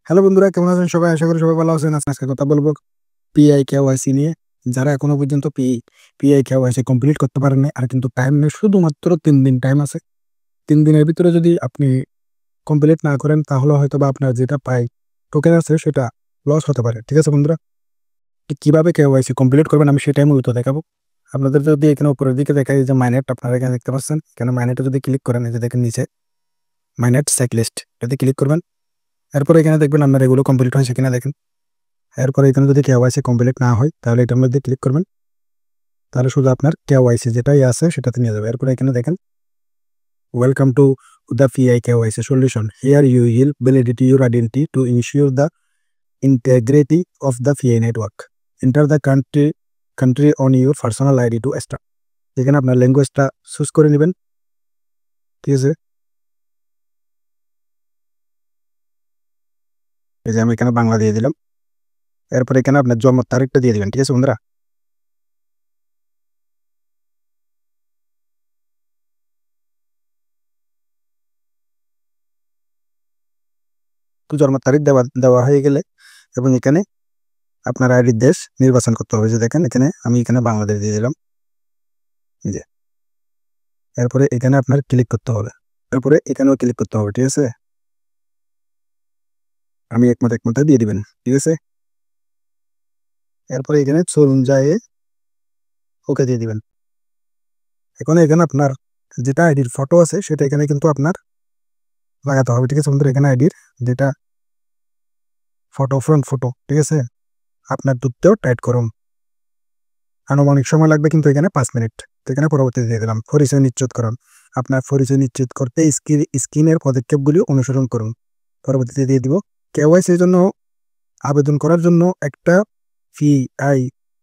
Hello বন্ধুরা, কেমন আছেন সবাই? আশা করি সবাই ভালো আছেন। আজকে কথা বলবো পিআই কেওয়াইসি নিয়ে। যারা এখনো পর্যন্ত পিআই কেওয়াইসি কমপ্লিট করতে পারেন নাই, আর কিন্তু টাইম নেই, শুধুমাত্র 3 দিন টাইম আছে। 3 দিনের ভিতরে যদি আপনি কমপ্লিট না করেন, তাহলে হয়তো বা আপনার যেটা টোকেন আছে সেটা লস হতে পারে। ঠিক আছে বন্ধুরা, কিভাবে কেওয়াইসি কমপ্লিট করবেন আমি সেটাই মূলত দেখাবো আপনাদের। যদি এখানে উপরের দিকে দেখা যায় যে মাইনেট, আপনারা এখানে দেখতে পাচ্ছেন, এখানে মাইনেটে যদি ক্লিক করেন, এই যে দেখেন নিচে মাইনেট চেকলিস্ট, এটাতে ক্লিক করবেন। এরপরে এখানে দেখবেন আপনার এগুলো কমপ্লিট হয়েছে কিনা দেখেন। এরপরে এখানে যদি কেওয়াইসি কমপ্লিট না হয়, তাহলে এটার মধ্যে ক্লিক করবেন। তাহলে শুধু আপনার কেওয়াইসি যেটাই আছে সেটাতে নিয়ে যাবে। এরপরে এখানে দেখেন, welcome to the PI KYC solution, here you will validate your identity to ensure the integrity of the PI network. Enter the country on your personal ID to start. এখানে আপনার ল্যাঙ্গুয়েজটা চুজ করে নেবেন। ঠিক আছে, এই যে আমি এখানে বাংলা দিয়ে দিলাম। এরপরে এখানে আপনার জন্ম তারিখটা দিয়ে দিবেন। ঠিক আছে বন্ধুরা, তো জন্ম তারিখ দেওয়া দেওয়া হয়ে গেলে এবং এখানে আপনার আইডির দেশ নির্বাচন করতে হবে। যে দেখেন এখানে আমি এখানে বাংলাদেশ দিয়ে দিলাম। এই যে এরপরে এখানে আপনার ক্লিক করতে হবে, এরপরে এখানেও ক্লিক করতে হবে। ঠিক আছে, আমি একমত একমত দিয়ে দিবেন। ঠিক আছে, এরপরে এখানে চলুন যায় ওকে দিয়ে দিবেন। এখন এখানে আপনার যেটা আইডির ফটো আছে সেটা এখানে কিন্তু আপনার লাগাতে হবে। ঠিক আছে বন্ধুরা, এখানে আইডির যেটা ফটো, ফ্রন্ট ফটো, ঠিক আছে, আপনার দুধতেও টাইট করুন। আনুমানিক সময় লাগবে কিন্তু এখানে 5 মিনিট। তো এখানে পরবর্তীতে দিয়ে দিলাম। পরিচয় নিশ্চিতকরণ, আপনার পরিচয় নিশ্চিত করতে স্ক্রিনের পদক্ষেপগুলি অনুসরণ করুন। পরবর্তীতে দিয়ে দিব কেওয়াইসির জন্য আবেদন করার জন্য একটা পিআই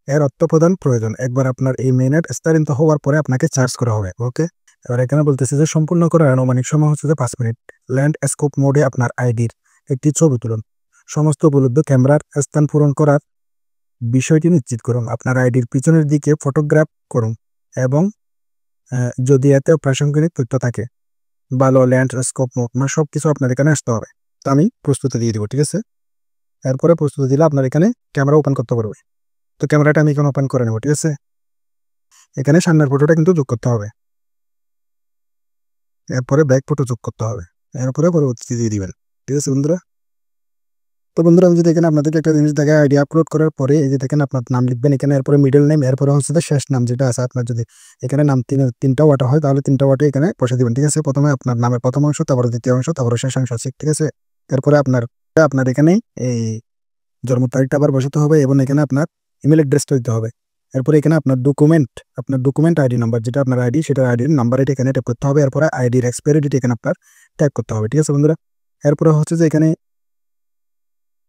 এর অর্থ প্রদান প্রয়োজন। একবার আপনার এই মেইনেট স্থানান্তরিত হওয়ার পরে আপনাকে চার্জ করা হবে। ওকে, এবার এখানে বলতেছে যে সম্পূর্ণ করার আনুমানিক সময় হচ্ছে যে 5 মিনিট। ল্যান্ড স্কোপ মোডে আপনার আইডির একটি ছবি তুলুন। সমস্ত উপলব্ধ ক্যামেরার স্থান পূরণ করার বিষয়টি নিশ্চিত করুন। আপনার আইডির পিছনের দিকে ফটোগ্রাফ করুন এবং যদি এতে প্রাসঙ্গিক তথ্য থাকে, ভালো ল্যান্ডস্কেপ মোড, মানে সবকিছু আপনার এখানে আসতে হবে। তো আমি প্রস্তুতি দিয়ে দিব। ঠিক আছে, এরপরে প্রস্তুতি দিলে আপনার এখানে ক্যামেরা ওপেন করতে পারবে। তো ক্যামেরাটা আমি এখানে ওপেন করে নেব। ঠিক আছে, এখানে সামনের ফটোটা কিন্তু যোগ করতে হবে, এরপরে ব্যাক ফটো যোগ করতে হবে, এরপরে পরবর্তীতে দিয়ে দিবেন। ঠিক আছে বন্ধুরা, তো বন্ধুরা আমি যদি এখানে আপনাদেরকে একটা জিনিস দেখে আইডি আপলোড করার পরে এই যে দেখেন আপনার নাম লিখবেন এখানে, এরপরে মিডল নেম, এরপরে হচ্ছে শেষ নাম যেটা আছে আপনার। যদি এখানে নাম তিনটা ওয়াটা হয় তাহলে তিনটা ওয়াটে এখানে বসে দিবেন। ঠিক আছে, প্রথমে আপনার নামের প্রথম অংশ, তারপরে দ্বিতীয় অংশ, তারপরে শেষ অংশ আছে। ঠিক আছে, এরপরে আপনার আপনার এখানে এই জন্ম তারিখটা আবার বসাতে হবে এবং এখানে আপনার ইমেল অ্যাড্রেসটা দিতে হবে। এরপরে এখানে আপনার ডকুমেন্ট আইডি নাম্বার, যেটা আপনার আইডি সেটা আইডির নাম্বার এটা এখানে টাইপ করতে হবে। এরপরে আইডির এক্সপায়ারি ডেট এখানে আপনার টাইপ করতে হবে। ঠিক আছে বন্ধুরা, এরপরে হচ্ছে যে এখানে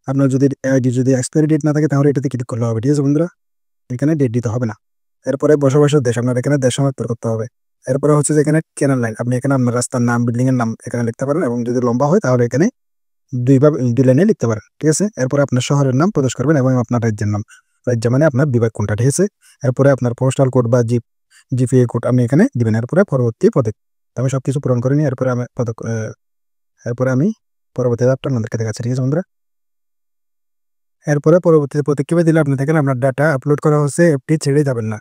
আপনার যদি আইডি যদি এক্সপায়ারি ডেট না থাকে তাহলে এটাতে ক্লিক করলে হবে। ঠিক আছে বন্ধুরা, এখানে ডেট দিতে হবে না। এরপরে বসবাসের দেশ, আপনার এখানে দেশ সনাক্ত করতে হবে। এরপরে হচ্ছে যে এখানে ক্যানাল লাইন, আপনি এখানে আপনার রাস্তার নাম, বিল্ডিং এর নাম এখানে লিখতে পারেন এবং যদি লম্বা হয় তাহলে এখানে দুই লাইনে লিখতে পারেন। ঠিক আছে, এরপরে আপনার শহরের নাম প্রবেশ করবেন এবং আপনার রাজ্যের নাম, রাজ্য মানে আপনার বিভাগ কোনটা। ঠিক আছে, এরপরে আপনার পোস্টাল কোড বা জিপিএ কোড আপনি এখানে দিবেন। এরপরে পরবর্তী পদক, আমি সবকিছু পূরণ করে নিই। এরপরে আমি পরবর্তী ধাপটা আপনাদেরকে দেখাচ্ছি। ঠিক আছে বন্ধুরা, এরপরে পরবর্তীতে পদক্ষেপে দিলে আপনি দেখেন আপনার ডাটা আপলোড করা হচ্ছে, অ্যাপটি ছেড়ে যাবেন না।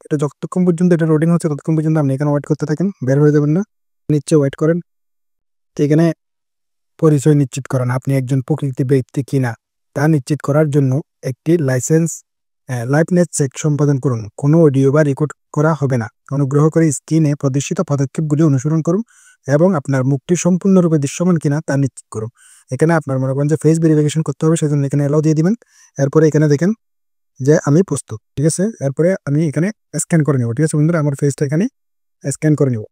এটা যতক্ষণ পর্যন্ত এটা লোডিং হচ্ছে ততক্ষণ পর্যন্ত আপনি এখানে ওয়েট করতে থাকেন, বের হয়ে যাবেন না, নিচে ওয়েট করেন। তো এখানে পরিচয় নিশ্চিত করেন, আপনি একজন প্রকৃতি ব্যক্তি কিনা তা নিশ্চিত করার জন্য একটি লাইভনেস চেক সম্পাদন করুন। কোনো অডিও বা রেকর্ড করা হবে না। অনুগ্রহ করে স্ক্রিনে প্রদর্শিত পদক্ষেপগুলি অনুসরণ করুন এবং আপনার মুখটি সম্পূর্ণরূপে দৃশ্যমান কিনা তা নিশ্চিত করুন। এখানে আপনার মনে করেন যে ফেস ভেরিফিকেশন করতে হবে, সেজন্য এখানে অ্যালাউ দিয়ে দিবেন। এরপরে এখানে দেখেন যে আমি প্রস্তুত। ঠিক আছে, এরপরে আমি এখানে স্ক্যান করে নেব। ঠিক আছে বন্ধুরা, আমার ফেসটা এখানে স্ক্যান করে নেব।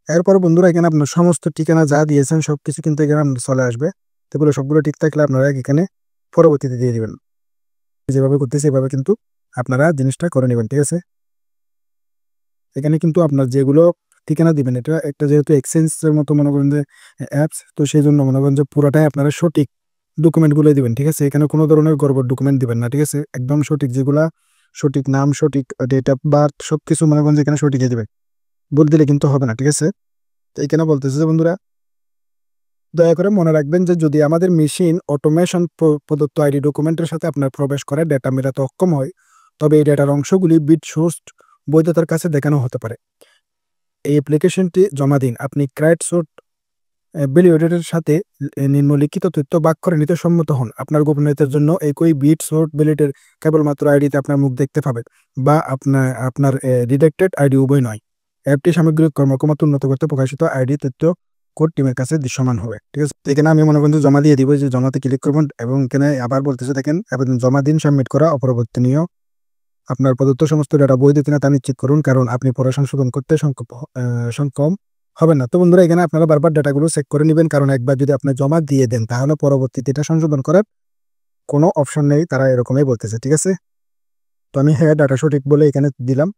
এরপর বন্ধুরা এখানে আপনার সমস্ত ঠিকানা যা দিয়েছেন সবকিছু কিন্তু এখানে আপনার চলে আসবে। এগুলো সবগুলো ঠিক থাকলে আপনারা এখানে পরবর্তীতে দিয়ে দিবেন। যেভাবে করতেছি এভাবে কিন্তু আপনারা জিনিসটা করে নেবেন। ঠিক আছে, এখানে কিন্তু আপনার যেগুলো ঠিকানা দিবেন এটা একটা যেহেতু এক্সচেঞ্জের মতো মনে করেন যে অ্যাপস, তো সেই জন্য মনে করেন যে পুরোটাই আপনারা সঠিক ডকুমেন্টগুলো দিবেন। ঠিক আছে, এখানে কোনো ধরনের গড়বড় ডকুমেন্ট দিবেন না। ঠিক আছে, একদম সঠিক, যেগুলা সঠিক নাম, সঠিক ডেট অফ বার্থ সবকিছু মনে করেন যে এখানে সঠিকই দিবেন। ভুল দিলে কিন্তু হবে না। ঠিক আছে, তো এখানে বলতেছে যে বন্ধুরা দয়া করে মনে রাখবেন যে যদি আমাদের মেশিন অটোমেশন প্রদত্ত আইডি ডকুমেন্টের সাথে আপনার প্রবেশ করে ডেটা মেলাতে অক্ষম হয়, তবে এই ডেটার অংশগুলি বিট সোর্স বৈধতার কাছে দেখানো হতে পারে। এই অ্যাপ্লিকেশনটি জমা দিন। আপনি ক্রাইট সোর্ট ভ্যালিডেটরের সাথে নিম্নলিখিত তথ্য ভাগ করে নিতে সম্মত হন। আপনার গোপনীয়তার জন্য একই বিট সোর্ট ভ্যালিডেটর কেবলমাত্র আইডিতে আপনার মুখ দেখতে পাবে বা আপনার রিডাক্টেড আইডি উভয় নয়। অ্যাপটি সামগ্রিক কর্মক্ষমতা উন্নত করতে প্রকাশিত আইডি তথ্য কোড টিমের কাছে দৃশ্যমান হবে। ঠিক আছে, এখানে আমি মনে করেন জমা দিয়ে দিব, যে জমাতে ক্লিক করবেন এবং এখানে আবার বলতেছে দেখেন আবেদন জমা দিন, সাবমিট করা অপরিবর্তনীয়। আপনার প্রদত্ত সমস্ত ডেটা বৈধ কিনা তা নিশ্চিত করুন, কারণ আপনি পরে সংশোধন করতে সক্ষম হবেন না। তো বন্ধুরা এখানে আপনারা বারবার ডেটাগুলো চেক করে নেবেন, কারণ একবার যদি আপনি জমা দিয়ে দেন তাহলে পরবর্তীতে এটা সংশোধন করার কোনো অপশন নেই, তারা এরকমই বলতেছে। ঠিক আছে, তো আমি হ্যাঁ ডাটা সঠিক বলে এখানে দিলাম।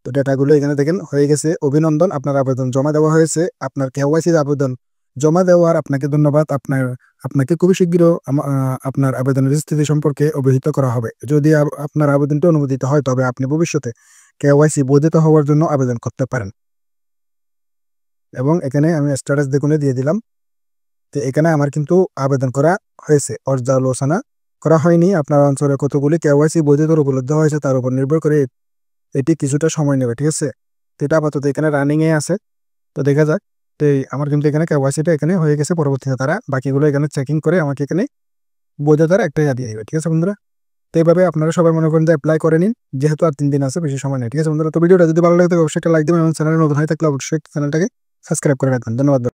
তো ডেটাগুলো এখানে দেখেন হয়ে গেছে। অভিনন্দন, আপনার আবেদন জমা দেওয়া হয়েছে। আপনার কেওয়াইসির আবেদন জমা দেওয়ার আপনাকে ধন্যবাদ। আপনাকে খুবই শীঘ্র আপনার আবেদনের স্থিতি সম্পর্কে অবহিত করা হবে। যদি আপনার আবেদনটি অনুমোদিত হয় তবে আপনি ভবিষ্যতে কেওয়াইসি বৈধতা হওয়ার জন্য আবেদন করতে পারেন। এবং এখানে আমি স্ট্যাটাস দেখুনে দিয়ে দিলাম। তো এখানে আমার কিন্তু আবেদন করা হয়েছে, পর্যালোচনা করা হয়নি। আপনার অঞ্চলে কতগুলি কেওয়াইসি বৈধতার উপলব্ধ হয়েছে তার উপর নির্ভর করে এটি কিছুটা সময় নেবে। ঠিক আছে, তো এটা আপাতত এখানে রানিংয়ে আছে, তো দেখা যাক। তো আমার কিন্তু এখানে কেওয়াইসিটা এখানে হয়ে গেছে। পরবর্তীতে তারা বাকিগুলো এখানে চেকিং করে আমাকে এখানে বৈধতার একটা দিয়ে দিবে। ঠিক আছে বন্ধুরা, তো এইভাবে আপনারা সবাই মনে করেন যে অ্যাপ্লাই করে নিন, যেহেতু আর 3 দিন আছে, বেশি সময় নেই। ঠিক আছে বন্ধুরা, তো ভিডিওটা যদি ভালো লাগে অবশ্যই একটা লাইক দেবেন এবং চ্যানেলে নতুন হয়ে থাকলে অবশ্যই চ্যানেলটাকে সাবস্ক্রাইব করে রাখবেন। ধন্যবাদ।